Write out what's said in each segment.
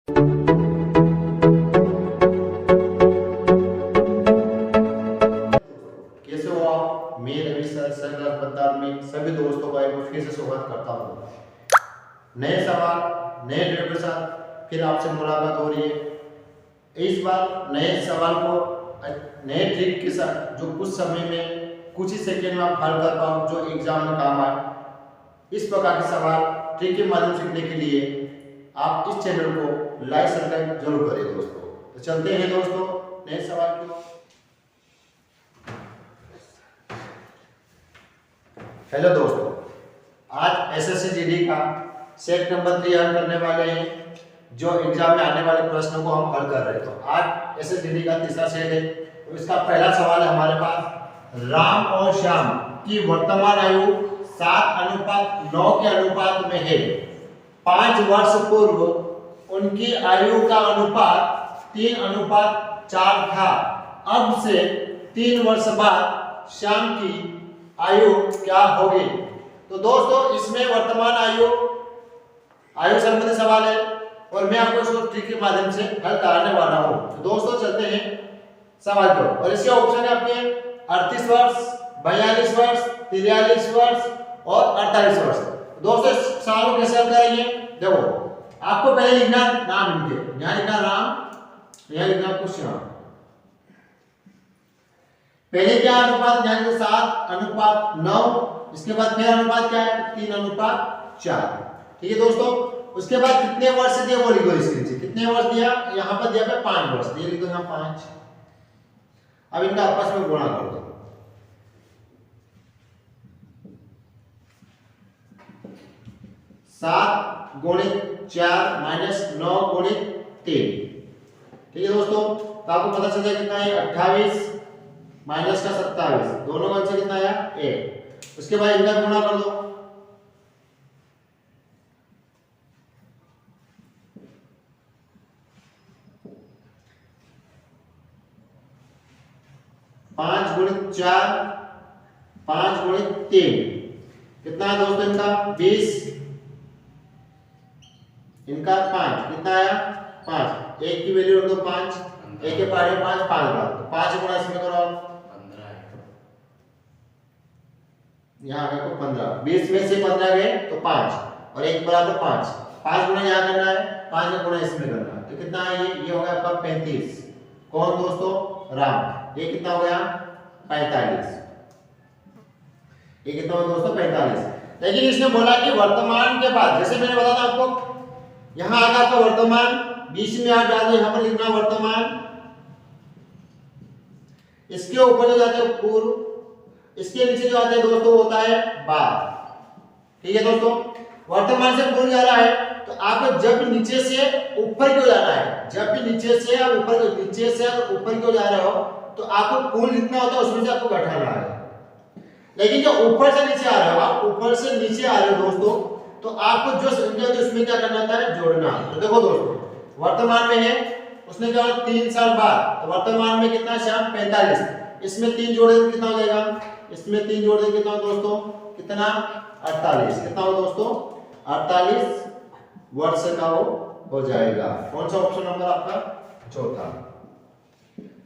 कैसे हो आप? मैं रवि सर क्लास बत्तार में सभी दोस्तों का एक बार फिर से स्वागत करता हूँ। नए सवाल नए वीडियो के साथ फिर आपसे मुलाकात हो रही है। इस बार नए सवाल को नए ट्रिक के साथ जो कुछ समय में कुछ ही सेकंड में आप हल कर पाओ, जो एग्जाम में काम आए। इस प्रकार के सवाल ट्रिक के माध्यम से सीखने के लिए आप इस चैनल को लाइक सब्सक्राइब जरूर करें दोस्तों। तो चलते हैं दोस्तों नए सवाल की ओर। हेलो दोस्तों, आज एसएससी जीडी का सेट नंबर 3 हल करने वाले हैं, जो एग्जाम में आने वाले प्रश्नों को हम हल कर रहे हैं। तो आज एसएससी जीडी का तीसरा सेट है। तो इसका पहला सवाल है हमारे पास, राम और श्याम की वर्तमान आयु 7:9 के अनुपात में है। 5 वर्ष पूर्व उनकी आयु का अनुपात 3:4 था। अब से 3 वर्ष बाद श्याम की आयु क्या होगी? तो दोस्तों इसमें वर्तमान आयु संबंधी सवाल है और मैं आपको इसको ट्रिक के माध्यम से हल कराने वाला हूं। तो दोस्तों चलते हैं सवाल को। और इसके ऑप्शन है आपके 38 वर्ष, 42 वर्ष, 43 वर्ष और 48 वर्ष। दोस्तों इस सवाल को कैसे हल करेंगे? देखो, आपको पहले लिखना नाम इनके, यहाँ लिखना राम, यहाँ लिखना आपको श्याम। पहले क्या अनुपात, यहाँ 7:9, इसके बाद फिर अनुपात क्या है 3:4। ठीक है दोस्तों। उसके बाद कितने वर्ष दिए वो लिखो इसके नीचे, कितने वर्ष दिया, यहाँ पर दिया 5 वर्ष, ये लिख दो यहाँ 5। अब इनका आपस में गुणा कर दो। सात गुणित 4 माइनस 9 गुणित 3। ठीक है दोस्तों। तो आपको पता चल जाए कितना है 28 माइनस का 27, दोनों का आंसर कितना आया 1। उसके बाद इनका गुणा कर दो। पांच गुणित 4, 5 गुणित 3 कितना है दोस्तों इनका 20, इनका 5 कितना आया 5। एक की वैल्यू रख दो 5, एक के पहाड़े 5 बार, तो 5 गुणा इसमें करो आप 15, यहाँ आगे को 15, 20 में से 15 गए तो 5 और 1 बराबर 5 गुणा यहाँ करना है, 5 का गुणा इसमें करना है। तो कितना है ये हो गया आपका 35। कौन दोस्तों? राम। ये कितना हो गया 45। ये कितना हो दोस्तों 45। लेकिन इसने बोला कि वर्तमान के बाद, जैसे मैंने बताया था आपको, यहाँ आगे आपका वर्तमान, बीच में आप डाल दो, यहाँ पर लिखना वर्तमान, इसके ऊपर जो जाते हैं पूर्व, इसके नीचे जो आते हैं दोस्तों होता है बाद। ठीक है दोस्तों। वर्तमान से पूर्व जा रहा है तो आपको जब भी नीचे से ऊपर क्यों जाना है, जब भी नीचे से आप ऊपर, नीचे से आप ऊपर क्यों जा रहे हो तो आपको कुल जितना होता है उसमें से आपको घटाना है। लेकिन जो ऊपर से नीचे आ रहे हो, आप ऊपर से नीचे आ रहे हो दोस्तों, तो आपको जो संख्या होती है उसमें क्या करना होता है जोड़ना। तो देखो दोस्तों वर्तमान में है, उसने क्या 3 साल बाद, तो वर्तमान में कितना श्याम 45, इसमें 3 जोड़ दें कितना हो जाएगा, इसमें 3 जोड़ दें कितना दोस्तों, कितना 48, कितना हो दोस्तों 48 वर्ष का वो हो जाएगा। कौन सा ऑप्शन नंबर आपका चौथा।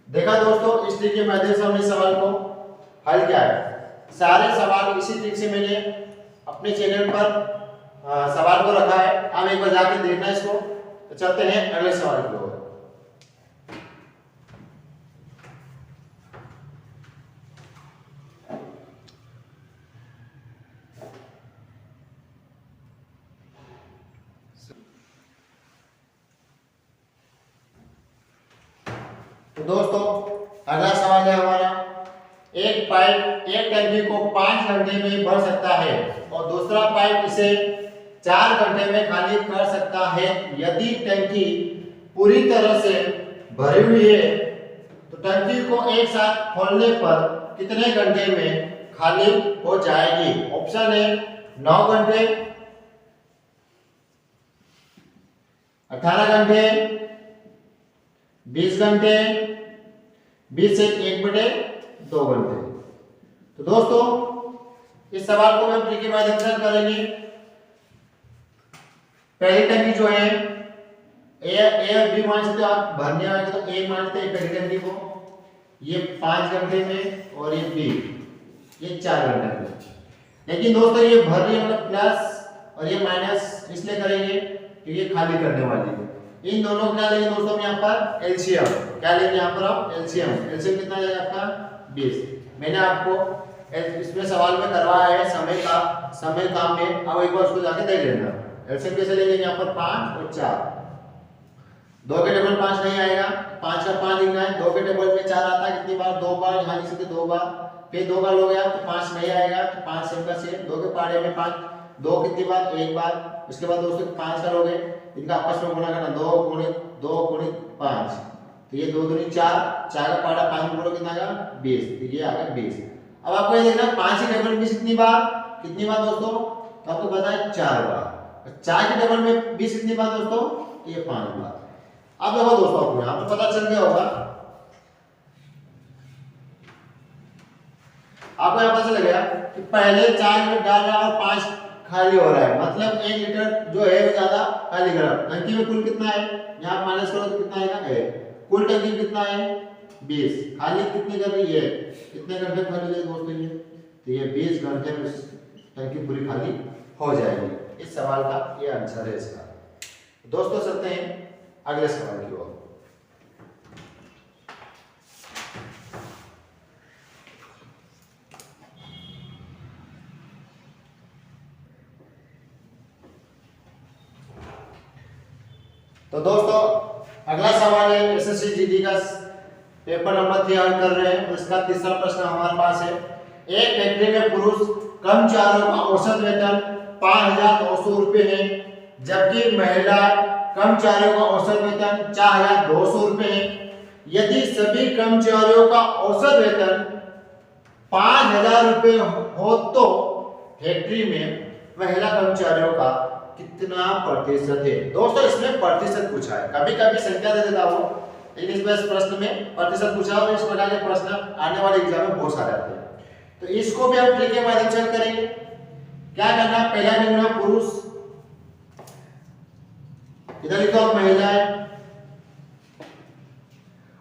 देखा दोस्तों, इस ट्रिक के माध्यम से हमने सवाल को हल किया है। सारे सवाल इसी ट्रिक से मैंने अपने चैनल पर सवाल को रखा है, आप एक बार जाके देखना इसको। तो चलते हैं अगले सवाल की ओर। तो दोस्तों अगला सवाल है हमारा, एक पाइप एक टंकी को 5 घंटे में भर सकता है और दूसरा पाइप इसे 4 घंटे में खाली कर सकता है। यदि टंकी पूरी तरह से भरी हुई है तो टंकी को एक साथ खोलने पर कितने घंटे में खाली हो जाएगी? ऑप्शन है 9 घंटे, 18 घंटे, 20 घंटे, 20 से 1/2 घंटे। तो दोस्तों इस सवाल को हम ट्रिक के माध्यम से करेंगे। पहली टंकी जो है ए और बी मान सकते हो आप, भरने आएंगे तो ए मानते हैं पहली घंटे को, ये 5 घंटे में, और ये बी ये 4 घंटे में। लेकिन दोस्तों ये भर रही है मतलब प्लस और ये माइनस इसलिए करेंगे क्योंकि ये खाली करने वाली है। इन दोनों का लेंगे दोस्तों हम यहाँ पर एलसीएम, क्या लेंगे यहाँ पर आप एलसीएम। एलसीएम कितना जाएगा आपका 20। मैंने आपको इसमें सवाल में करवाया है समय काम में, अब एक बार उसको जाके देख लेना। एलसीएम कैसे लेंगे यहाँ पर 5 और 4, 2 के टेबल 5 नहीं आएगा, 5 का 5 लिखना है, 2 के टेबल में 4 आता है कितनी बार 2 बार, यहाँ लिख सकते 2 बार, फिर 2 बार लोगे आप तो 5 नहीं आएगा, तो 5 सेम का सेम, 2 के पाड़े में 5, 2 कितनी बार 1 बार, उसके बाद दोस्तों 5 का लोगे, इनका आपस में गुणा करना 2 गुणित 5, तो ये 2 दूनी 4, 4 का पाड़ा 5 में बोलो कितना आएगा 20, तो ये आ गया 20। अब आपको ये देखना 5 के टेबल में कितनी बार दोस्तों, तो आपको पता है 4 बार, 4 के टेबल में 20 कितनी बार दोस्तों, ये 5 बार। अब देखो दोस्तों आपको यहाँ पर पता चल गया होगा, आपको यहाँ पता चल गया कि पहले 4 लीटर डाल रहा है और 5 खाली हो रहा है, मतलब 1 लीटर जो है वो ज्यादा खाली कर रहा है। टंकी में कुल कितना है, यहाँ माइनस करो तो कितना आएगा 1, कुल टंकी कितना है 20, खाली कितनी कर रही है, कितने घंटे खाली है दोस्तों ये, तो ये 20 घंटे में टंकी पूरी खाली हो जाएगी। इस सवाल का ये आंसर है इसका। दोस्तों चलते हैं अगले सवाल की ओर। तो दोस्तों अगला सवाल है एसएससी जीडी का पेपर नंबर 3 हल कर रहे हैं। उसका तीसरा प्रश्न हमारे पास है, एक फैक्ट्री में पुरुष कर्मचारियों का औसत वेतन 5,200 रुपए है, जबकि महिला कर्मचारियों का औसत वेतन 4,200 रुपए है। यदि सभी कर्मचारियों का औसत वेतन 5,000 रुपए हो तो फैक्ट्री में महिला कर्मचारियों का कितना प्रतिशत है। दोस्तों इसमें प्रतिशत पूछा है, कभी कभी संख्या दे देता हूं, लेकिन इस प्रश्न में प्रतिशत पूछा और इस प्रकार के प्रश्न आने वाले एग्जाम में बहुत सारे आते हैं। तो इसको भी हम ट्रिक के माध्यम से करेंगे। क्या करना, पहला लिखना पुरुष, इधर लिखो आप महिलाएं,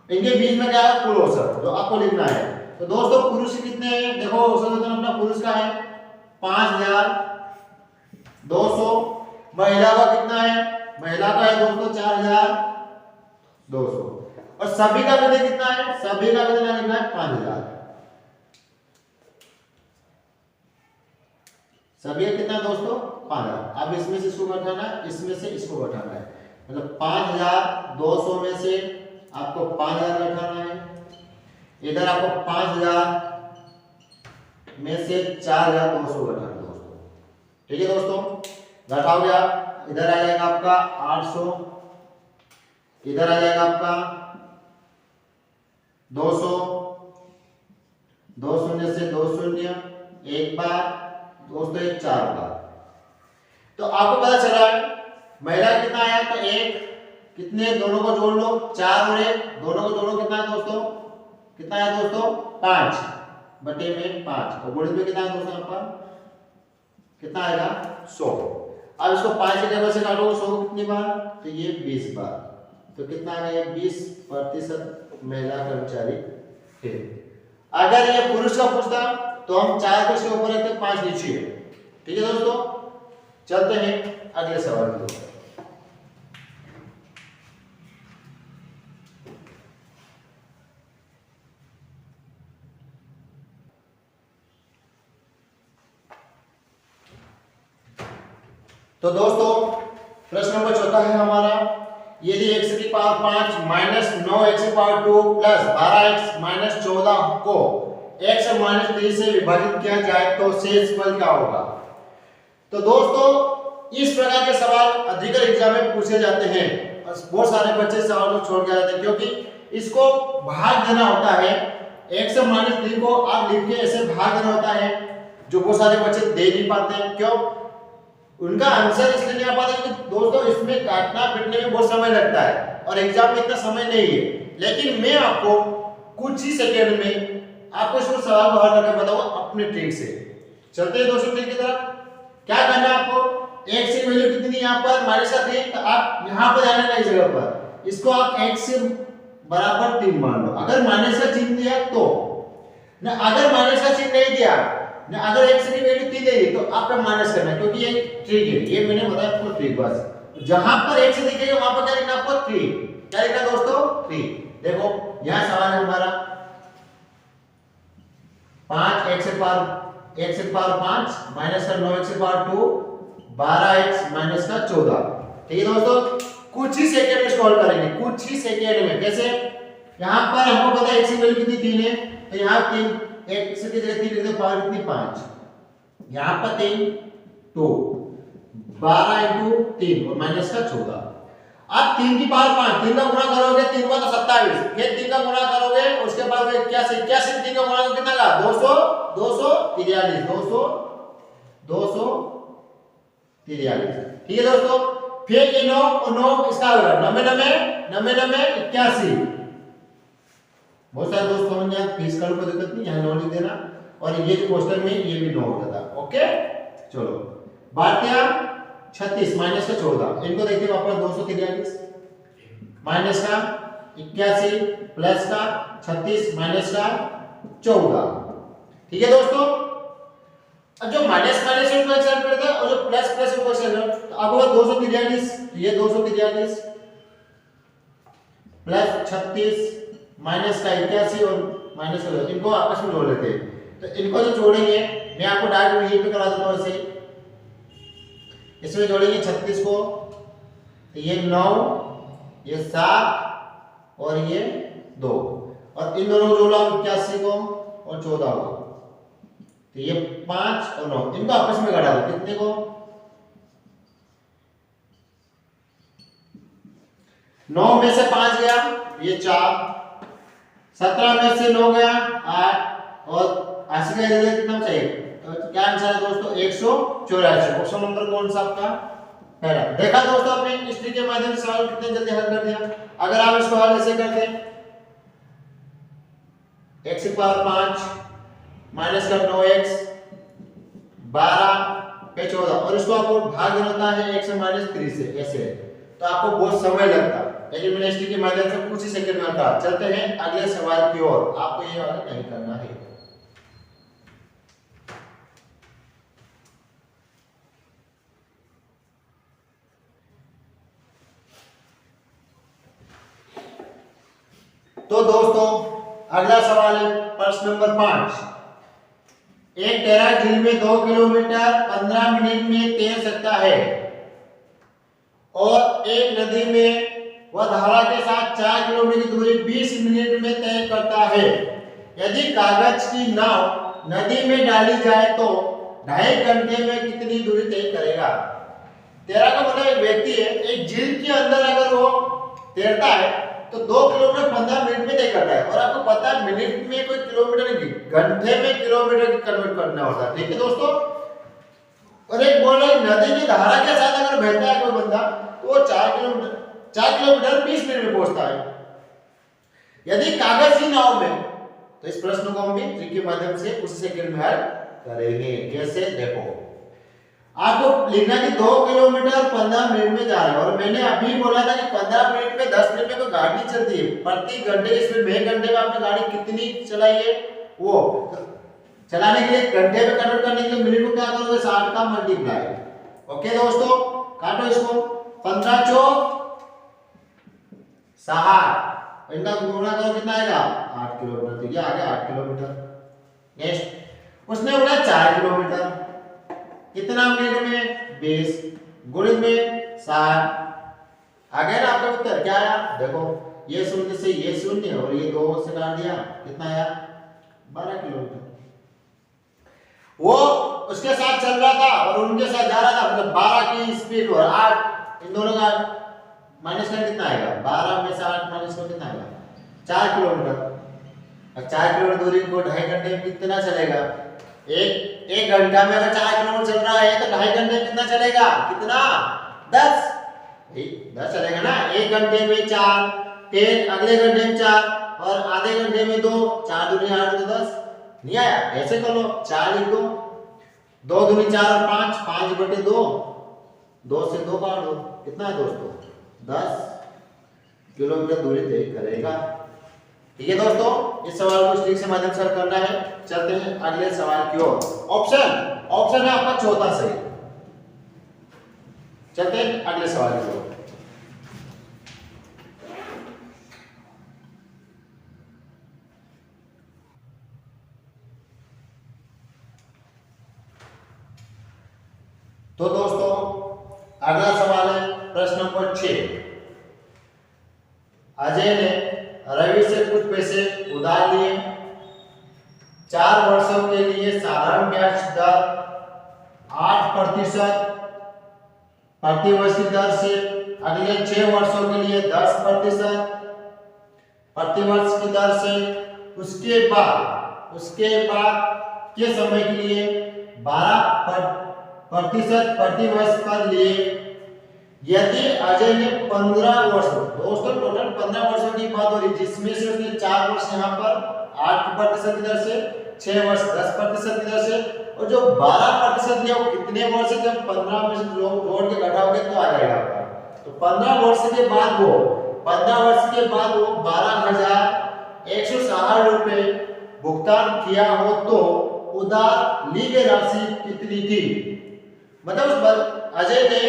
इनके बीच में क्या है कुल औसत जो आपको लिखना है। तो दोस्तों पुरुष कितने हैं, देखो औसत वेतन अपना पुरुष का है 5,200, महिला का कितना है, महिला का है दोस्तों 4,200, और सभी का वेतन कितना है, सभी का वेतन लिखना है 5,000। सभी कितना दोस्तों 5,000। अब इसमें से इसको घटाना है, इसमें से इसको घटाना है, मतलब 5,200 में से आपको 5,000 घटाना है, इधर आपको 5,000 में से 4,200 घटाना है दोस्तों। ठीक है दोस्तों, घटाओगे आप, इधर आ जाएगा आपका 800, इधर आ जाएगा आपका 200, 2 शून्य से 2 शून्य, एक बार दोस्तों एक 4 बार। तो आपको पता चला है महिला कितना आया, तो एक कितने दोनों को जोड़ लो 4 और 1, दोनों को जोड़ो कितना है दोस्तों, कितना है दोस्तों 5 बटे में 5, और गुणित में कितना है दोस्तों आपका कितना आएगा 100। अब इसको 5 के टेबल से काटो 100 कितनी बार, तो ये 20 बार, तो कितना आ गया 20% महिला कर्मचारी है। अगर ये पुरुष का पूछता तो हम 4 को इसके ऊपर रखते 5 नीचे है। ठीक है दोस्तों, चलते हैं अगले सवाल की ओर। तो दोस्तों प्रश्न नंबर 4 है हमारा, यदि x की पावर 5 माइनस 9x की पावर 2 प्लस 12x माइनस 14 को x माइनस 3 से विभाजित किया जाए तो शेष फल क्या होगा। तो दोस्तों इस प्रकार के सवाल अधिकतर एग्जाम में पूछे जाते हैं, बहुत सारे बच्चे सवाल को छोड़ के जाते हैं, क्योंकि इसको भाग देना होता है, x माइनस 3 को आप लिख के ऐसे भाग देना होता है, जो बहुत सारे बच्चे दे नहीं पाते हैं। क्यों, उनका आंसर इसलिए नहीं आ पाता क्योंकि दोस्तों इसमें काटना पीटने में बहुत समय लगता है और एग्जाम में इतना समय नहीं है। लेकिन मैं आपको कुछ ही सेकंड में आपको इसको सवाल को हल करके बताऊंगा अपने ट्रिक से। चलते हैं दोस्तों ट्रिक की तरफ। क्या करना है आपको, x की वैल्यू कितनी यहाँ पर -3, तो आप यहाँ पर जाना नहीं जगह पर, इसको आप x से बराबर 3 मान लो। अगर माइनस का चिन्ह दिया तो ना, अगर माइनस का चिन्ह नहीं दिया ना, अगर x की वैल्यू 3 दे दी तो आपको माइनस करना है, क्योंकि ये ट्रिक है, ये मैंने बताया आपको ट्रिक। बस जहां पर x दिखेगा वहां पर क्या लिखना आपको 3, क्या लिखना दोस्तों 3। देखो यहां सवाल है हमारा 5 x से पावर 5 माइनस का 9 x से पावर 2 12x माइनस का 14। ठीक है दोस्तों, कुछ ही सेकंड में सॉल्व करेंगे, कुछ ही सेकंड में। कैसे? यहां पर हमको पता है x की वैल्यू कितनी 3 है, तो यहां 3 x की जगह 3 लिख दो, पावर कितनी 5, यहां पर 3 2 12 into 3 और माइनस का 14। अब 3 की पावर 5, 3 का गुणा करोगे 3 का तो 27, फिर 3 का गुणा करोगे उसके बाद 81, 81 3 का गुणा तो कितना का 200 243 243। ठीक है दोस्तों, फिर ये 9 और 9 इसका होगा 99 81। बहुत सारे दोस्त समझ गए, फीस का कोई दिक्कत नहीं, यहां 9 लिख देना, और ये जो क्वेश्चन में ये भी 9 होता था। ओके चलो, बातिया 36 माइनस का 14, इनको देखते हैं वापस 243 माइनस का 81 प्लस का 36 माइनस का 14। ठीक है दोस्तों, अब जो माइनस माइनस को कैंसिल करते हैं और जो प्लस प्लस को कैंसिल करते हैं, तो अब होगा 243, ये 243 प्लस 36 माइनस का 81 और माइनस का 2, इनको आपस में जोड़ लेते हैं। तो इनको जो जोड़ेंगे, मैं आपको डायरेक्ट यहीं पे करा देता हूं ऐसे, इसमें जोड़ेंगे 36 को, तो ये 9 ये 7 और ये 2, और इन दोनों को जोड़ा 81 को और 14 को, तो ये 5 और 9, इनको आपस में घटा दो, कितने को 9 में से 5 गया ये 4, 17 में से 9 गया 8, और 80 का रिजल्ट कितना चाहिए, तो क्या आंसर है दोस्तों 184। ऑप्शन नंबर कौन सा आपका पहला। देखा दोस्तों आपने हिस्ट्री के माध्यम से सवाल कितने जल्दी हल कर दिया। अगर आप इसको हल ऐसे करते x की पावर 5 माइनस का 9x 12 पे 14, और इसको आपको भाग देना होता है x माइनस 3 से, ऐसे तो आपको बहुत समय लगता है, लेकिन मैंने हिस्ट्री के माध्यम से कुछ ही सेकंड में हटा। चलते हैं अगले सवाल की ओर, आपको ये वाला नहीं करना है। तो दोस्तों अगला सवाल है प्रश्न नंबर 5। एक तैराक झील में 2 किलोमीटर 15 मिनट में तैर सकता है और एक नदी में वह धारा के साथ 4 किलोमीटर की दूरी 20 मिनट में तय करता है। यदि कागज की नाव नदी में डाली जाए तो 2.5 घंटे में कितनी दूरी तय करेगा। तैराक का मतलब एक व्यक्ति है, एक झील के अंदर अगर वो तैरता है तो 2 किलोमीटर 15 मिनट में तय करता है, और आपको पता है मिनट में कोई किलोमीटर नहीं, घंटे में किलोमीटर कन्वर्ट करना होता है। ठीक है दोस्तों, और एक बोल रहे नदी की धारा के साथ अगर बहता है कोई बंदा तो वो 4 किलोमीटर 20 मिनट में पहुंचता है। यदि कागज की नाव में, तो इस प्रश्न को हम भी ट्रिक के माध्यम से उसी सेकंड में हल करेंगे। कैसे देखो, आपको लिखना कि 2 किलोमीटर 15 मिनट में जा रहा है, और मैंने अभी बोला था कि 15 मिनट में 10 मिनट में तो गाड़ी चलती है, प्रति घंटे की स्पीड में 1 घंटे में आपने गाड़ी कितनी चलाई है, वो चलाने के लिए घंटे में कन्वर्ट करने के लिए मिनट को क्या करोगे 60 का मल्टीप्लाई। ओके दोस्तों, काटो इसको, 15 चौक 60, इनका गुणा करो कितना आएगा 8 किलोमीटर। ठीक है, आ गया 8 किलोमीटर। नेक्स्ट उसने बोला 4 किलोमीटर कितना मिनट में 20 गुणित में 60, आ गया ना आपका उत्तर। क्या आया देखो, ये शून्य से ये शून्य और ये 2 से काट दिया, कितना आया 12 किलोमीटर। वो उसके साथ चल रहा था और उनके साथ जा रहा था, मतलब 12 की स्पीड और 8, इन दोनों का माइनस का कितना आएगा, 12 में से 8 माइनस का कितना आएगा 4 किलोमीटर। अब 4 किलोमीटर दूरी को 2.5 घंटे में कितना चलेगा, एक घंटा में अगर 4 किलोमीटर चल रहा है तो 2.5 घंटे में कितना चलेगा, कितना 10 चलेगा ना। 1 घंटे में 4, फिर अगले घंटे में 4 और आधे घंटे में 2, 4 दूनी 8 तो 10 नहीं आया। ऐसे कर लो, 4 लिख दो, 2 दूनी 4 और 5, 5/2 2 से 2 काट दो, कितना है दोस्तों 10 किलोमीटर दूरी तय करेगा। ठीक है दोस्तों, इस सवाल को स्ट्रिक से माध्यम से हल करना है। चलते हैं अगले सवाल की ओर। ऑप्शन है आपका चौथा सही। चलते हैं अगले सवाल की ओर। तो दोस्तों अगला सवाल है प्रश्न नंबर 6। अजय ने रवि से कुछ पैसे उधार लिए। 4 वर्षों के लिए साधारण ब्याज दर 8% प्रतिवर्ष की दर से, अगले 6 वर्षों के लिए 10% प्रतिवर्ष की दर से, उसके बाद के समय के लिए 12% प्रतिवर्ष पर लिए। यदि अजय ने 15 वर्ष, दोस्तों टोटल 15 वर्षों की बात हो रही, जिसमें से उसने 4 वर्ष यहाँ पर 8% की दर से, 6 वर्ष 10% की दर से, और जो 12% लिया वो कितने वर्ष से, जब 15 में से जोड़ के घटाओगे तो आ जाएगा आपका। तो 15 वर्ष के बाद वो 12,160 रुपए भुगतान किया हो तो उधार ली गई राशि कितनी थी। मतलब अजय ने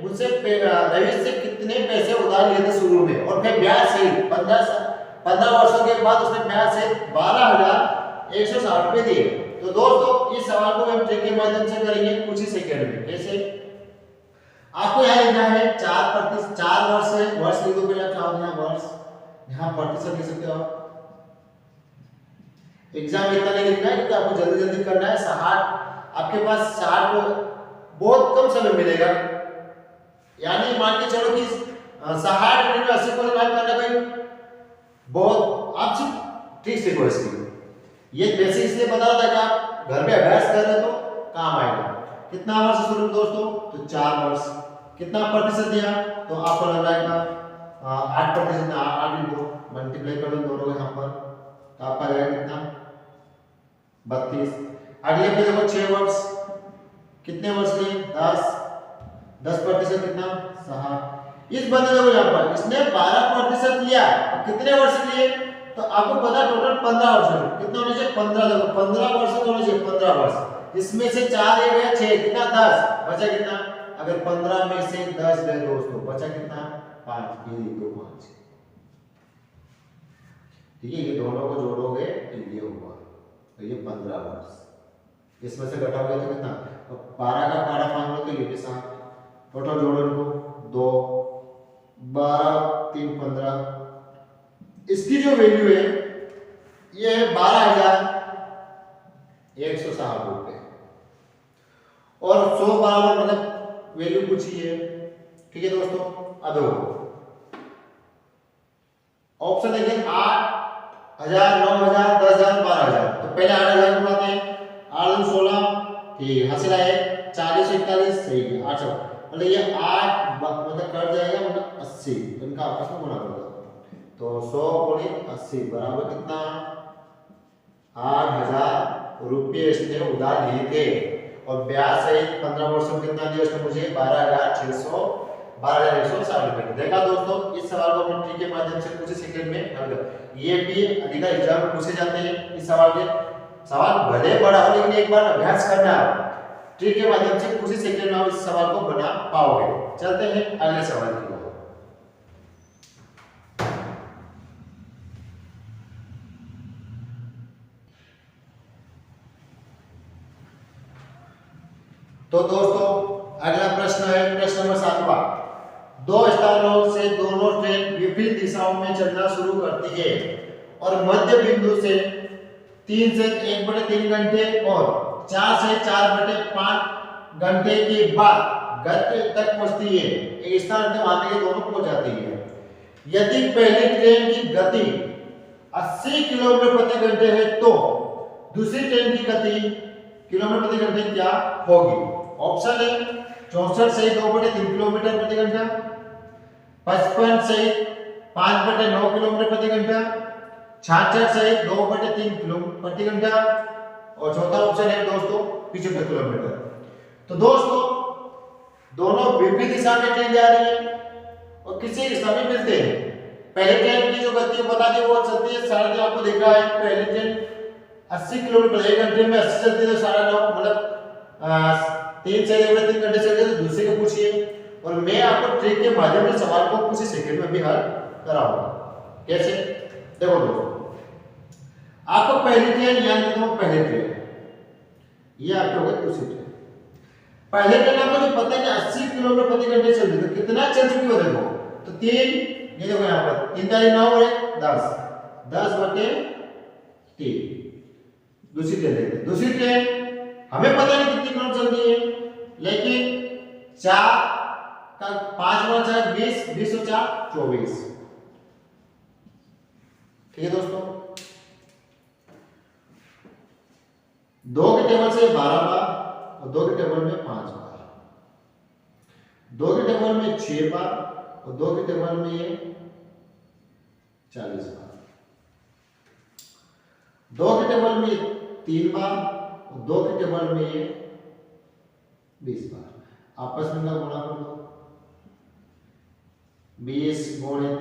मुझसे रवि से कितने पैसे उधार लिए थे शुरू में, और फिर ब्याज सहित 15 वर्षों के बाद उसने ब्याज सहित 12,160 रुपए दिए। तो दोस्तों इस सवाल को हम ट्रिक के माध्यम से करेंगे कुछ ही सेकंड में। कैसे, आपको यहाँ लिखना है 4 वर्ष है, वर्ष लिख दो पहले आप चाहो यहाँ वर्ष, यहाँ प्रतिशत लिख सकते हो आप। एग्जाम में इतना नहीं लिखना है क्योंकि आपको जल्दी जल्दी करना है। 60 आपके पास 60 बहुत कम समय मिलेगा, यानी मान के चलो कि 60 मिनट में 80 को डिवाइड करना कोई बहुत आप सिर्फ ठीक से को इसकी ये वैसे इसलिए बता रहा था कि आप घर में अभ्यास कर रहे हो तो काम आएगा। कितना वर्ष शुरू दोस्तों, तो 4 वर्ष। कितना प्रतिशत दिया, तो आपको लग रहा है 8%, 8 दो मल्टीप्लाई कर दो दोनों को यहाँ पर, तो आपका रहेगा कितना 32। अगले पे देखो 6 वर्ष, कितने वर्ष लिए 10% कितना 6। इस बंदे देखो यहाँ पर इसने 12% लिया, कितने वर्ष लिए, तो आपको पता टोटल 15 वर्ष है, कितना होने चाहिए 15, देखो 15 वर्ष होने चाहिए 15 वर्ष, इसमें से 4 ये गया 6, कितना 10, बचा कितना, अगर 15 में से 10 गए दोस्तों बचा कितना 5, ये लिख दो 5। ठीक है, ये दोनों को जोड़ोगे तो ये होगा, तो ये 15 वर्ष, इसमें से घटाओगे तो कितना, तो 12 का पारा मांग लो तो ये भी 7, टोटल जोड़ो इनको 2, 12 3 15, इसकी जो वैल्यू है ये है 12,160 रुपए, और 100 बराबर मतलब वैल्यू कुछ ही है। ठीक है दोस्तों, अब ऑप्शन देखिए 8,000, 9,000, 10,000, 12,000। तो पहले 8,000 बनाते हैं, 8 16, ठीक हासिल आए 40 41 सही है 800, मतलब ये 8 मतलब कट जाएगा मतलब 80, इनका आपस में गुणा कर दो, तो 100 × 80 बराबर कितना 8,000 रुपये इसने उधार लिए थे, और ब्याज सहित 15 वर्षों में कितना दिया उसने मुझे 12,160 रुपये। देखा दोस्तों, इस सवाल को हम ट्रिक के माध्यम से कुछ सेकंड में हल कर, ये भी अधिकतर एग्जाम में पूछे जाते हैं इस सवाल के। सवाल भले बड़ा हो लेकिन एक बार अभ्यास करना है, ट्रिक के माध्यम से कुछ ही सेकंड में आप इस सवाल को बना पाओगे। चलते हैं अगले सवाल की ओर। तो दोस्तों अगला प्रश्न है प्रश्न नंबर 7वां। 2 स्थानों से दोनों ट्रेन विपरीत दिशाओं में चलना शुरू करती है और मध्य बिंदु से 3 से 1/3 घंटे और 4 से 4/5 घंटे के बाद गंतव्य तक पहुंचती है। एक स्थान से वहां तक दोनों पहुंच जाती है। यदि पहली ट्रेन की गति 80 किलोमीटर प्रति घंटे है तो दूसरी ट्रेन की गति किलोमीटर प्रति घंटे क्या होगी। ऑप्शन है 64 से 2/3 किलोमीटर प्रति घंटा, 55 से 5/9 किलोमीटर प्रति घंटा, 66 से 2/3 किलोमीटर प्रति घंटा, और चौथा ऑप्शन है दोस्तों 75 किलोमीटर। तो दोस्तों दोनों विपरीत दिशा में ट्रेन जा रही है और किसी दिशा में मिलते हैं। पहले ट्रेन की जो गति बता दी वो चलती है 9.5, आपको दिख रहा है पहले ट्रेन 80 किलोमीटर एक घंटे में 80 चलती है, तो 9.5 मतलब 3 से 3 घंटे चलती है। तो दूसरे को पूछिए और मैं आपको ट्रिक के माध्यम से सवाल को कुछ ही सेकंड में भी हल कराऊंगा। कैसे? देखो दोस्तों, आपको पहली ट्रेन यानी कि पहली ट्रेन ये आपके हो गई दूसरी ट्रेन। पहले ट्रेन आपको जो पता है कि 80 किलोमीटर प्रति घंटे चल रही है, तो कितना चल चुकी हो देखो, तो 3, ये देखो यहाँ पर 3 तारीख 9 और 10, 10/3। दूसरी ट्रेन देखते हैं। दूसरी ट्रेन हमें पता नहीं कितनी किलोमीटर चल रही है, लेकिन 4 का 5 गुना 4 20, 20 और 4 24। ठीक है दोस्तों, 2 के टेबल से 12 बार और 2 के टेबल में 5 बार, 2 के टेबल में 6 बार और 2 के टेबल में ये 40 बार, 2 के टेबल में 3 बार और 2 के टेबल में ये 20 बार। आपस में गुणा कर दो, 20 गुणे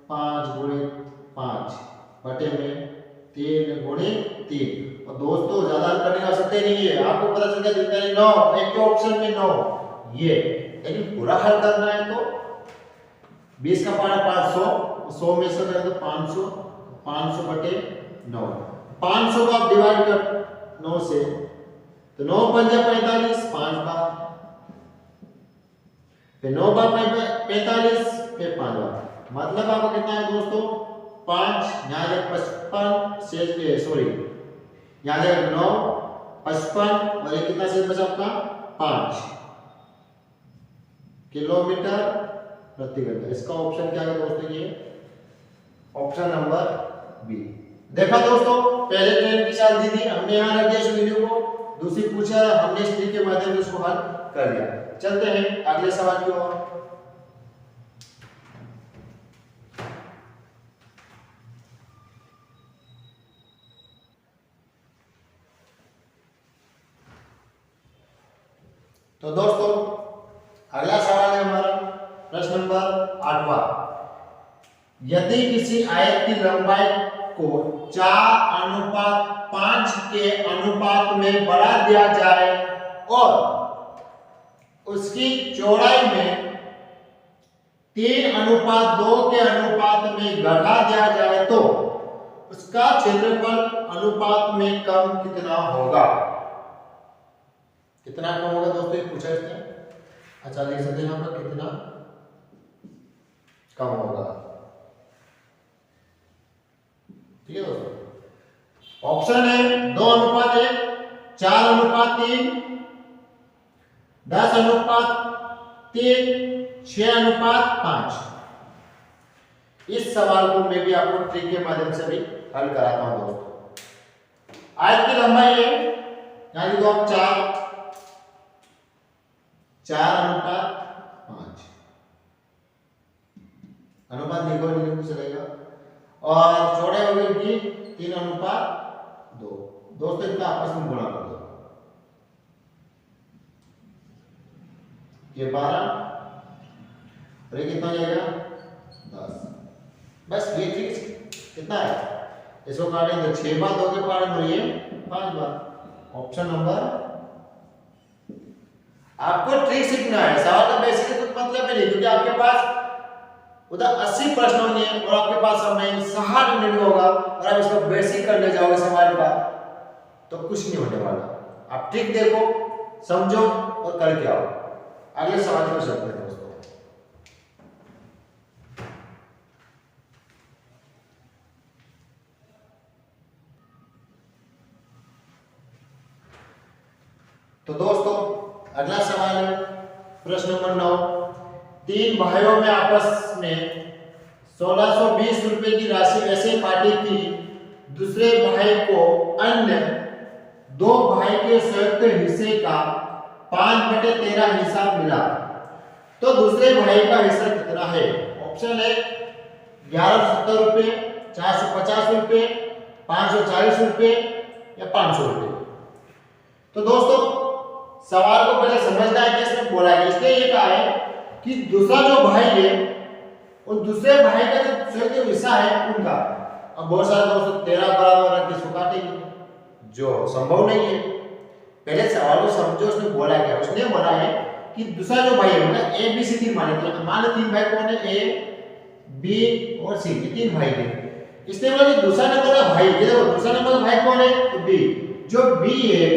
5 गुणे 5 बटे में 3 गुणे 3। और दोस्तों ज्यादा हल करने की आवश्यकता नहीं है, आपको पता चल गया जितना 9, एक के ऑप्शन में 9 ये, लेकिन पूरा हल करना है तो 20 का पारा 500, 100 में से करें तो 500, 500 बटे 9, 500 को आप डिवाइड कर 9 से, तो 9 पंजा 45, 5 बार, फिर 9 बार 45, फिर 5 बार, मतलब आपको कितना है दोस्तों 5, यहाँ जब 55 शेष, सॉरी यहाँ जब 9, 55 और ये कितना शेष बचा आपका 5 किलोमीटर प्रति घंटा। इसका ऑप्शन क्या है दोस्तों, ये ऑप्शन नंबर बी। देखा दोस्तों, पहले ट्रेन की चाल दी थी, हमने यहाँ रख दिया इस वीडियो को, दूसरी पूछा हमने इस ट्रिक के माध्यम से उसको हल कर लिया। चलते हैं अगले सवाल की ओर। तो दोस्तों अगला सवाल है हमारा प्रश्न नंबर 8वां। यदि किसी आयत की लंबाई को 4:5 के अनुपात में बढ़ा दिया जाए और उसकी चौड़ाई में 3:2 के अनुपात में घटा दिया जाए तो उसका क्षेत्रफल अनुपात में कम कितना होगा? कितना कम होगा दोस्तों, ये पूछा इसने। अच्छा लिख सकते हैं यहाँ पर कितना कम होगा। ठीक है दोस्तों, ऑप्शन है 2:1, 4:3, 10:3, 6:5। इस सवाल को मैं भी आपको ट्रिक के माध्यम से भी हल कराता हूं दोस्तों। आयत की लंबाई है यानी तो आप 4:5 अनुपात लिखो, नहीं चलेगा, और चौड़ाई होगी इनकी 3:2। दोस्तों इनका आपस में गुणा कर दो, ये 12 और ये कितना जाएगा 10। बस ये चीज कितना है, इसको काटेंगे 6 बार, 2 के पार में ये 5 बार। ऑप्शन नंबर, आपको ट्रिक सीखना है, सवाल का बेसिक कुछ मतलब नहीं, क्योंकि आपके पास उधर 80 प्रश्न होंगे और आपके पास समय 60 मिनट होगा और आप इसको बेसिक करने जाओगे सवाल का तो कुछ नहीं होने वाला। आप ट्रिक देखो, समझो और करके आओ। अगले सवाल पर चलते हैं दोस्तों। तो दोस्तों अगला सवाल है प्रश्न नंबर 9। 3 भाइयों में आपस में 1620 रुपए की राशि ऐसे बांटी कि दूसरे भाई को अन्य 2 भाई के संयुक्त हिस्से का 5/13 हिस्सा मिला, तो दूसरे भाई का हिस्सा कितना है? ऑप्शन है 1170 रुपए, 450 रुपए, 540 रुपए या 500 रुपए। तो दोस्तों सवाल को पहले समझना है कि इसमें बोला है। इसने ये कहा है कि दूसरा जो भाई है और दूसरे भाई का जो संयुक्त हिस्सा है उनका। अब बहुत सारे दोस्तों 13 बराबर रख के इसको काटेंगे, जो संभव नहीं है। पहले सवाल को समझो, उसने बोला क्या। उसने बोला है कि दूसरा जो भाई है मतलब ए बी सी तीन मान लेते हैं। मान लो तीन भाई कौन है, ए बी और सी, तीन भाई है। इसने बोला कि दूसरा नंबर का भाई, ये देखो दूसरा नंबर का भाई कौन है, तो बी। जो बी है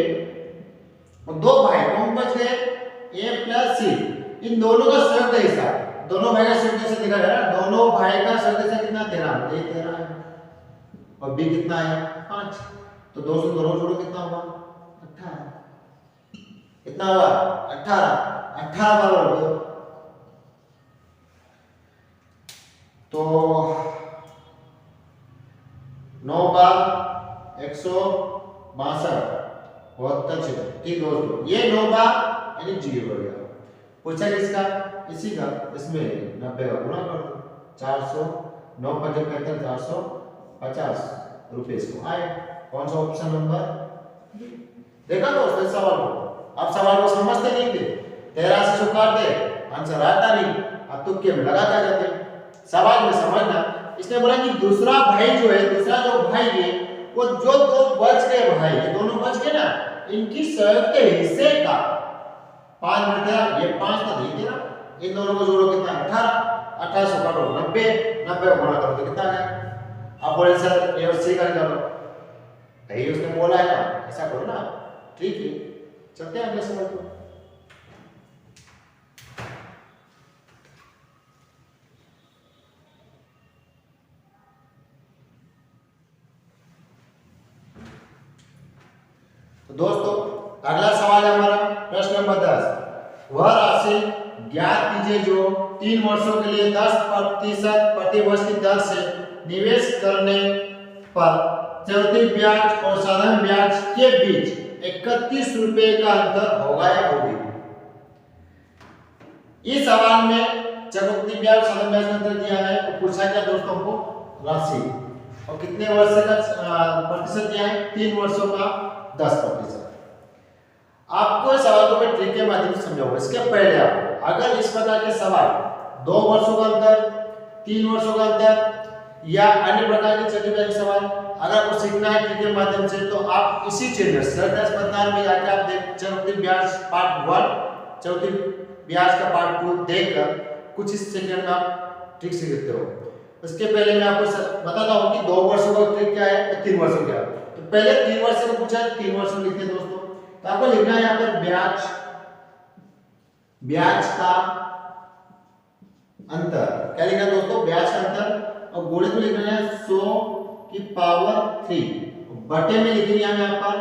और दो भाई कौन बच गए, ए प्लस सी। इन दोनों का संयुक्त हिस्सा, दोनों भाई का संयुक्त हिस्सा दिखा जा रहा है। दोनों भाई का संयुक्त हिस्सा कितना, 13, ये 13 है और बी कितना है, 5। तो दोस्तों दोनों जोड़ो कितना होगा, 18। कितना होगा, 18। 18 बराबर 2। तो 9 बार 162 बहुत अच्छे। ठीक दोस्तों, ये 9 बार यानी 0 हो गया। पूछा किसका, इसी का। इसमें 90 का गुणा कर दो, 400, 9 × 45 450 रुपए इसको आए। कौन सा ऑप्शन नंबर, देखा दोस्तों इस सवाल को। आप सवाल को समझते नहीं थे, 13 से जो काट दे आंसर आता नहीं, आप तुक्के में लगाते रहते। सवाल में समझना। इसने बोला कि दूसरा भाई जो है, दूसरा जो भाई है वो जो दो बच गए भाई, ये दोनों बच गए ना, इनकी संयुक्त हिस्से का 5 में 13, ये 5 था, ये 13। इन दोनों को जोड़ो कितना, 18। 18 से काटो 90, 90 को गुणा करो तो कितना है। आप बोले सर ए और सी का निकालो, यही उसने बोला है ना, ऐसा करो ना। ठीक है, चलते हैं अगले सवाल को। तो दोस्तों अगला सवाल है हमारा प्रश्न नंबर 10। वह राशि ज्ञात कीजिए जो 3 वर्षों के लिए 10% प्रति वर्ष की दर से निवेश करने पर चक्रवृद्धि ब्याज और साधारण ब्याज के बीच 31 रुपए का अंतर होगा या होगी। इस सवाल में चक्रवृद्धि ब्याज और साधारण ब्याज का अंतर दिया है और पूछा गया दोस्तों को राशि, और कितने वर्ष का प्रतिशत दिया है, 3 वर्षों का 10%। आपको इस सवाल को मैं ट्रिक के माध्यम से समझाऊंगा। इसके पहले आपको अगर इस प्रकार के सवाल 2 वर्षों का अंतर, 3 वर्षों का अंतर या अन्य प्रकार के चक्रवृद्धि ब्याज के सवाल अगर आपको सीखना है ट्रिक के माध्यम से, तो आप इसी चैनल सरदार पत्तान में जाकर आप देख चक्रवृद्धि ब्याज पार्ट 1, चक्रवृद्धि ब्याज का पार्ट 2 देखकर कुछ इस चैनल में आप ट्रिक सीख सकते हो। उसके पहले मैं आपको बताता हूं कि 2 वर्षों का ट्रिक क्या है और 3 वर्षों क्या है। तो पहले 3 वर्ष का पूछा है, 3 वर्ष लिखते हैं दोस्तों। तो आपको लिखना है यहाँ पर ब्याज का अंतर। क्या लिखना है दोस्तों, ब्याज का अंतर, और गुणे को लिखना है 100 की पावर 3, बटे में लिखेंगे हम यहाँ पर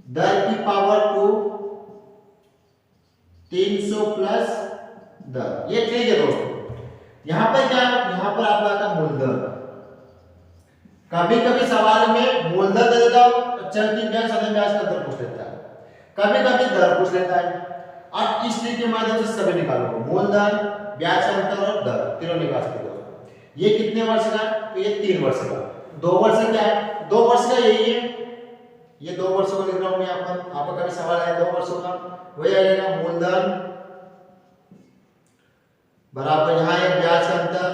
दर की पावर 2, 300 प्लस दर। ये ठीक है दोस्तों। यहाँ पर क्या, यहाँ पर आपका आता मूलधन। कभी कभी सवाल में मूलधन दे देता हूं, चक्रवृद्धि ब्याज साधारण ब्याज का अंतर पूछ लेता है, कभी कभी दर पूछ लेता है। आप इस ट्रिक के माध्यम से सभी निकालोगे, मूलधन, ब्याज का अंतर और दर, तीनों निकाल सकते हो। ये कितने वर्ष का, तो ये 3 वर्ष का। 2 वर्ष क्या है, 2 वर्ष का यही है, ये 2 वर्षों का लिख रहा हूं मैं यहाँ पर। आपका कभी सवाल है 2 वर्षों का, वही आएगा मूलधन बराबर यहाँ है ब्याज का अंतर।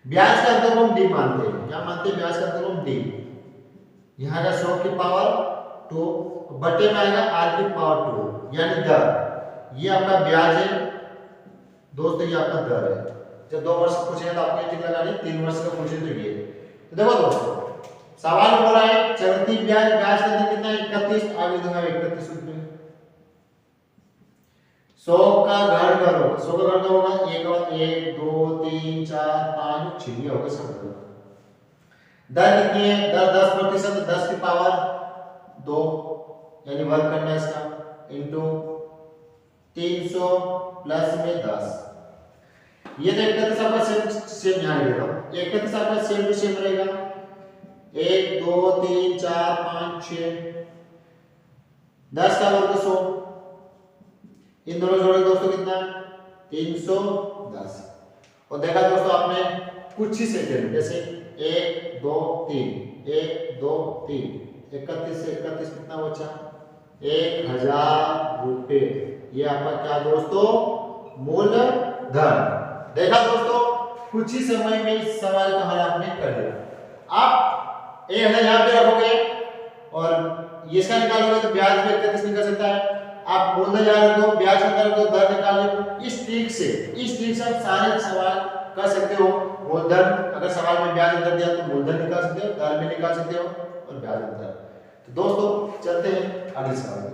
ब्याज का अंतर को हम डी मानते हैं, क्या मानते हैं, ब्याज का अंतर को हम डी। यहाँ का 100 की पावर 2 बटे में आएगा आर की पावर 2 यानी दर। ये आपका ब्याज है दोस्तों, ये आपका दर है। जब 2 वर्ष पूछे तो आपको टिक लगानी, 3 वर्ष का पूछे तो ये। तो देखो दोस्तों सवाल बोला है चक्रवृद्धि ब्याज, ब्याज का अंतर कितना है, 31। आगे दूंगा 31 रुपए। 100 का घन करो, 100 का घन होगा 1 2 3 4 5 6 ये होगा सब। दर कितनी है, दर 10%, 10 की पावर 2 यानी वर्ग करना है इसका, इंटू 300 प्लस में 10। ये तो 31 आपका सेम ध्यान देगा, 31 आपका सेम टू सेम रहेगा। 1 2 3 4 5 6, 10 का वर्ग 100, इन दोनों जोड़े दोस्तों कितना, 310। और देखा दोस्तों आपने कुछ ही सेकंड, जैसे 1 2 3 1 2 3, 31 से 31 कितना बचा 1000 रुपए। ये आपका क्या दोस्तों, मूलधन। देखा दोस्तों, कुछ ही समय में इस सवाल का हल आपने कर लिया। आप 1000 यहाँ पे रखोगे और ये इसका निकालोगे तो ब्याज भी 31 निकल सकता है। आप मूलधन यहाँ रख दो, ब्याज निकाल दो, दर निकाल लो। इस ट्रिक से आप सारे सवाल कर सकते हो। मूलधन, अगर सवाल में ब्याज अंतर दिया तो मूलधन निकाल सकते हो, दर भी निकाल सकते हो और ब्याज अंतर। तो दोस्तों चलते हैं अगले सवाल पर।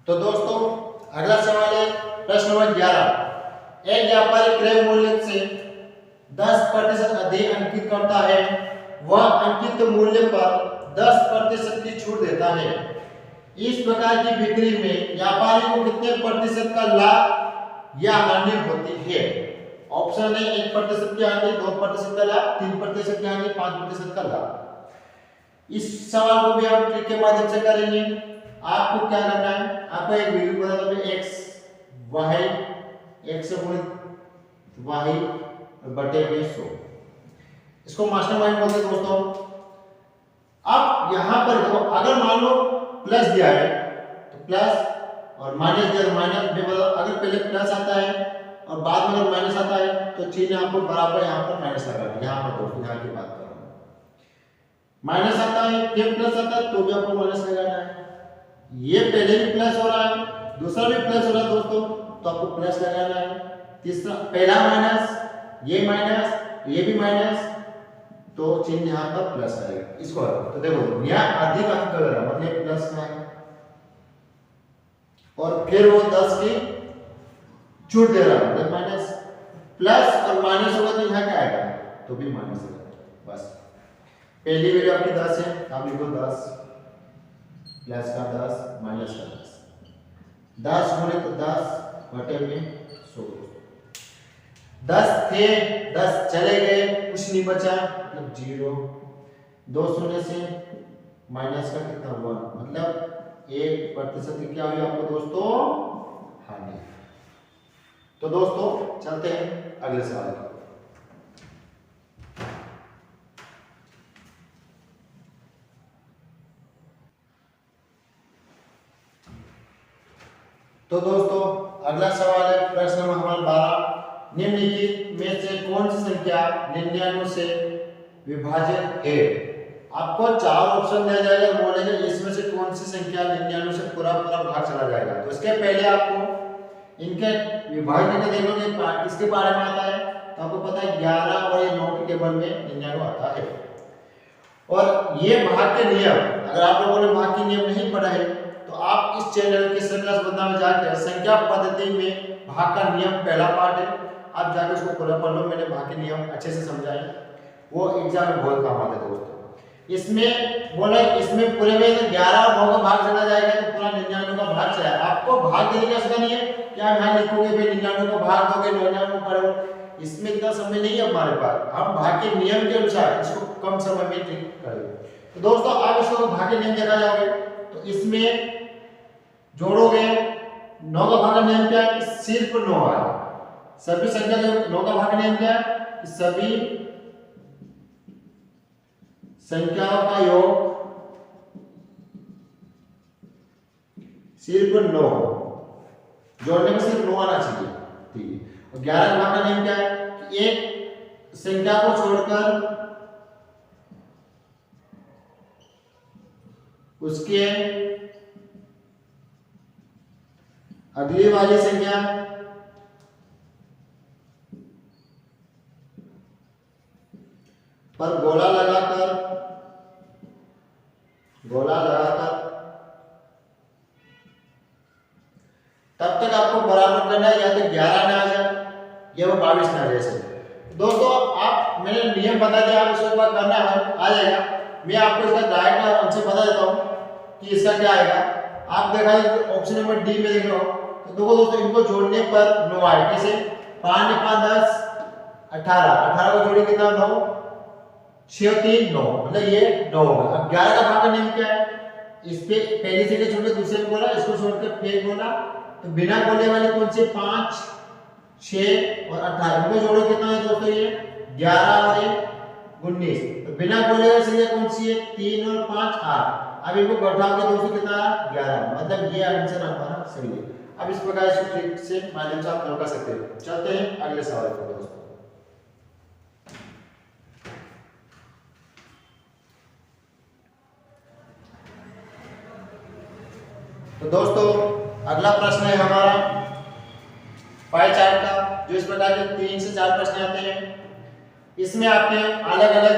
तो दोस्तों अगला सवाल है प्रश्न नंबर 11। एक व्यापारी क्रय मूल्य से 10% अधिक अंकित करता है, वह अंकित मूल्य पर 10% की छूट देता है। इस प्रकार की बिक्री में व्यापारी को कितने प्रतिशत का लाभ या हानि होती है? ऑप्शन है 1% की हानि, 2% का लाभ, 3% की हानि, 5% का लाभ। इस सवाल को भी हम ट्रिक के माध्यम से करेंगे। आपको क्या करना है, आपको एक वैल्यू बता दो, x y x से गुणित y बटे में 100। इसको मास्टरमाइंड बोलते हैं दोस्तों। अब यहां पर देखो, अगर मान लो प्लस दिया है तो प्लस और माइनस दिया तो माइनस। अगर पहले प्लस आता है और बाद में अगर माइनस आता है तो चिन्ह आपको बराबर यहाँ पर माइनस लगाना है। यहाँ पर दोस्तों यहाँ की बात कर रहा हूँ, माइनस आता है फिर प्लस आता है तो भी आपको माइनस लगाना है। ये पहले भी प्लस हो रहा है, दूसरा भी प्लस हो रहा है दोस्तों, तो आपको प्लस लगाना है। तीसरा, पहला माइनस, ये माइनस, ये भी माइनस, तो चिन्ह यहाँ पर प्लस आएगा। इसको तो देखो यहाँ अधिक अंक कर रहा मतलब प्लस में है और फिर वो 10 की छूट दे रहा मतलब माइनस। प्लस और माइनस होगा तो यहाँ क्या आएगा, तो भी माइनस आएगा। बस पहली वैल्यू आपकी 10 है, आप लिखो 10 प्लस का 10 माइनस का 10 गुणित 10 बटे में 100। 10 थे, 10 चले गए, कुछ नहीं बचा मतलब 0। 2 शून्य से माइनस का कितना हुआ, मतलब 1% की क्या हुई आपको दोस्तों, हानि। तो दोस्तों चलते हैं अगले सवाल पर। तो दोस्तों अगला सवाल है प्रश्न नंबर हमारा 12। निम्नलिखित में से कौन सी संख्या 99 से विभाजित है? आपको 4 ऑप्शन दिया जाएगा, बोलेंगे इसमें से कौन सी संख्या 99 से पूरा भाग चला जाएगा। तो इसके पहले आपको इनके विभाजन के देखोगे किसके बारे में आता है, तो आपको पता है 11 और ये 9 के टेबल में 99 आता है। और ये भाग के नियम, अगर आप लोगों ने भाग के नियम नहीं पढ़ा है तो आप इस चैनल के सरक्लास बदला में जाकर संख्या पद्धति में भाग का नियम पहला पार्ट है, आप जाकर उसको पूरा पढ़ लो। मैंने भाग के नियम अच्छे से समझाए, वो एग्जाम में बहुत काम आते हैं दोस्तों। इसमें बोले इसमें पूरे में 11 और 9 का भाग चला जाएगा तो पूरा 99 का भाग चला। आपको भाग देने की आवश्यकता नहीं है कि आप यहाँ लिखोगे भाई 99 का भाग दोगे 99 करो, इसमें इतना समय नहीं है हमारे पास। हम भाग के नियम के अनुसार इसको कम समय में ठीक करेंगे। तो दोस्तों आप इसको भाग के नियम देखा जाओगे तो इसमें जोड़ोगे 9 का भाग का नियम क्या है, सिर्फ 9 है। सभी संख्या जो 9 का भाग का नियम क्या है, सभी संख्याओं का योग सिर्फ 9, जोड़ने में सिर्फ 9 आना चाहिए, ठीक है। और 11 का भाग का नियम क्या है कि एक संख्या को छोड़कर उसके अगली वाली संख्या पर गोला लगाकर तब तक आपको बराबर करना है, या तो 11 ना आ जाए या वो 22 ना आ जाए। दोस्तों आप मैंने नियम बता दिया, आप इसको एक बार करना है आ जाएगा। मैं आपको इसका डायरेक्ट आंसर बता देता हूँ कि इसका क्या आएगा। आप देखा ऑप्शन नंबर डी में देख रहे हो, तो देखो दोस्तों इनको जोड़ने पर 9 आए। कैसे, 5 5 10 18, 18 को जोड़े कितना 9, 6 3 9, मतलब ये 9 होगा। अब 11 का भाग का नियम क्या है, इस पे पहली से छोड़ के दूसरे को बोला, इसको छोड़ के फिर बोला, तो बिना खोलने वाली कौन सी 5, 6 और 18 इनको जोड़ो कितना है दोस्तों ये 11 और 19। तो बिना खोलने वाली संख्या कौन सी है 3 और 5 8। अब इनको घटाओगे दोस्तों कितना 11, मतलब ये आंसर हमारा सही है। अब इस प्रकार से ट्रिक से माध्यम से आप कर सकते हो। चलते हैं अगले सवाल पर दोस्तों। तो दोस्तों अगला प्रश्न है हमारा पाई चार्ट का, जो इस प्रकार के 3 से 4 प्रश्न आते हैं। इसमें आपने अलग अलग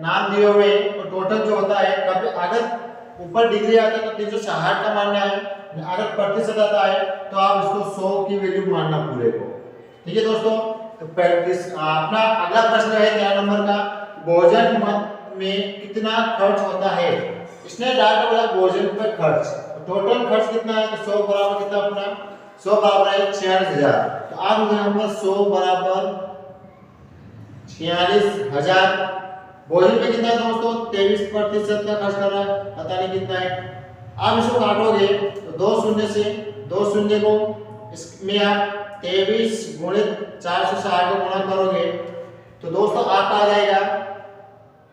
नाम दिए हुए और टोटल जो होता है कभी अगर ऊपर डिग्री आता है तो 360 का मानना है, अगर प्रतिशत आता है तो आप इसको 100 की वैल्यू मानना पूरे को। ठीक है दोस्तों, तो अपना अगला प्रश्न है 13 नंबर का, भोजन में कितना खर्च होता है। इसने डायरेक्ट बोला भोजन पर खर्च, टोटल खर्च कितना है तो 100 बराबर कितना अपना 100 बराबर है 46,000। तो आप यहाँ पर 100 बराबर 46,000। भोजन पे कितना है दोस्तों 23% का खर्च कर रहा है, पता नहीं कितना है। आप इसको काटोगे तो 2 शून्य से 2 शून्य को इसमें आप 23 गुणित 460 को गुणा करोगे तो दोस्तों आपका आ जाएगा,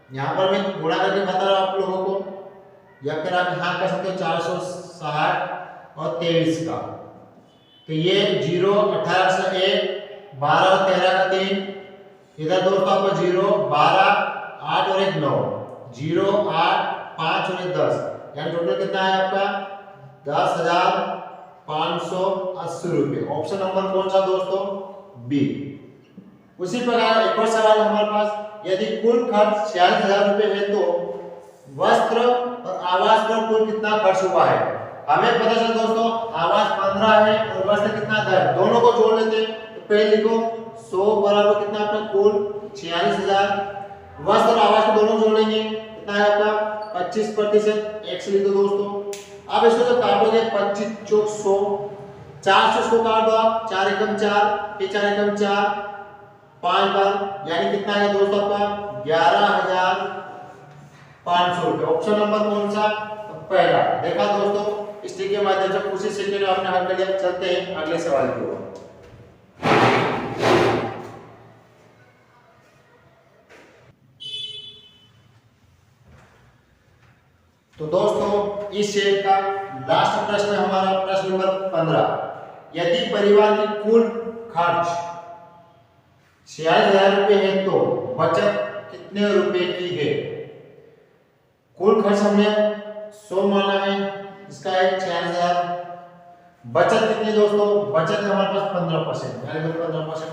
यहाँ पर मैं गुणा करके बता रहा हूँ आप लोगों को, या फिर आप यहाँ कर सकते हो 460 और 23 का। तो ये 0 18 से 1 12 और 13 का 3, इधर दोस्तों आपको 0 12 8 और 1 9 0 8 5 और 1 10, यानी टोटल कितना है आपका 10,580 रुपये। ऑप्शन नंबर कौन सा दोस्तों बी। उसी प्रकार एक और सवाल हमारे पास, यदि कुल खर्च 46,000 रुपये है तो वस्त्र और आवास पर कुल कितना खर्च हुआ है। हमें पता चला दोस्तों आवास 15 है और वस्त्र कितना 10, दोनों को जोड़ लेते हैं। तो पहले लिखो 100 बराबर कितना आपका कुल 46,000, वस्त्र और आवास को दोनों जोड़ेंगे कितना है आपका 25%, x लिख दो दोस्तों। अब इसको जो काटोगे 25 चौक 100, 400 को काट दो आप, 4 एकम 4, फिर 4 एकम 4 5 बार, यानी कितना है दोस्तों आपका 11,500 रुपये। ऑप्शन नंबर कौन सा तो पहला। देखा दोस्तों इस ट्रिक के माध्यम से कुछ ही सेकंड में आपने हल कर लिया। चलते हैं अगले सवाल की ओर। तो दोस्तों इस शेप का लास्ट प्रश्न है हमारा, प्रश्न नंबर 15। यदि परिवार की कुल खर्च 46,000 रुपये है तो बचत कितने रुपए की है। कुल खर्च हमने 100 माना है, इसका है 46,000। बचत कितनी दोस्तों, बचत है हमारे पास 15%, यानी 15%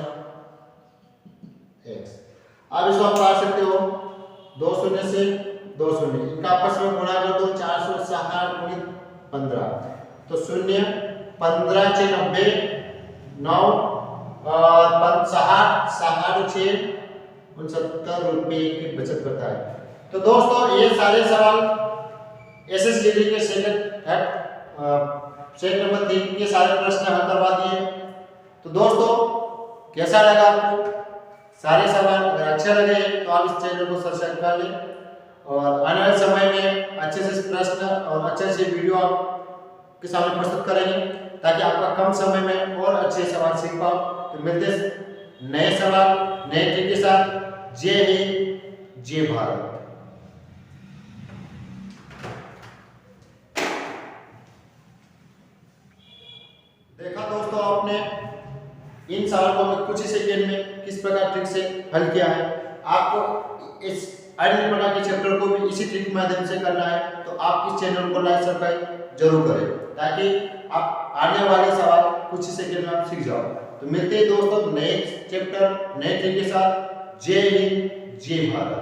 x। अब इसको आप काट सकते हो 2 शून्य से 2 शून्य, इनका आपस में गुणा कर दो 460 गुणित 15, तो 0 15 6 90 9 और 60 69 रुपये की बचत करता है। तो दोस्तों ये सारे सवाल एसएसजीडी के सेट नंबर 3 के सारे प्रश्न हल करवा दिए। तो दोस्तों कैसा लगा आपको सारे सवाल, अगर अच्छे लगे तो आप इस चैनल को सब्सक्राइब कर लें और आने वाले समय में अच्छे से प्रश्न और अच्छे से वीडियो आपके सामने प्रस्तुत करेंगे ताकि आपका कम समय में और अच्छे सवाल सीख पाओ। तो मिलते नए सवाल नए ट्रिक के साथ। जय हिंद जय भारत। देखा दोस्तों आपने इन सवालों को मैं कुछ ही सेकंड में किस प्रकार ट्रिक से हल किया है। आपको इस अन्य प्रकार के चैप्टर को भी इसी ट्रिक के माध्यम से करना है तो आप इस चैनल को लाइक सब्सक्राइब जरूर करें ताकि आप आने वाले सवाल कुछ ही सेकंड में आप सीख जाओ। तो मिलते हैं दोस्तों नए चैप्टर नए ट्रिक के साथ। जय हिंद जय भारत।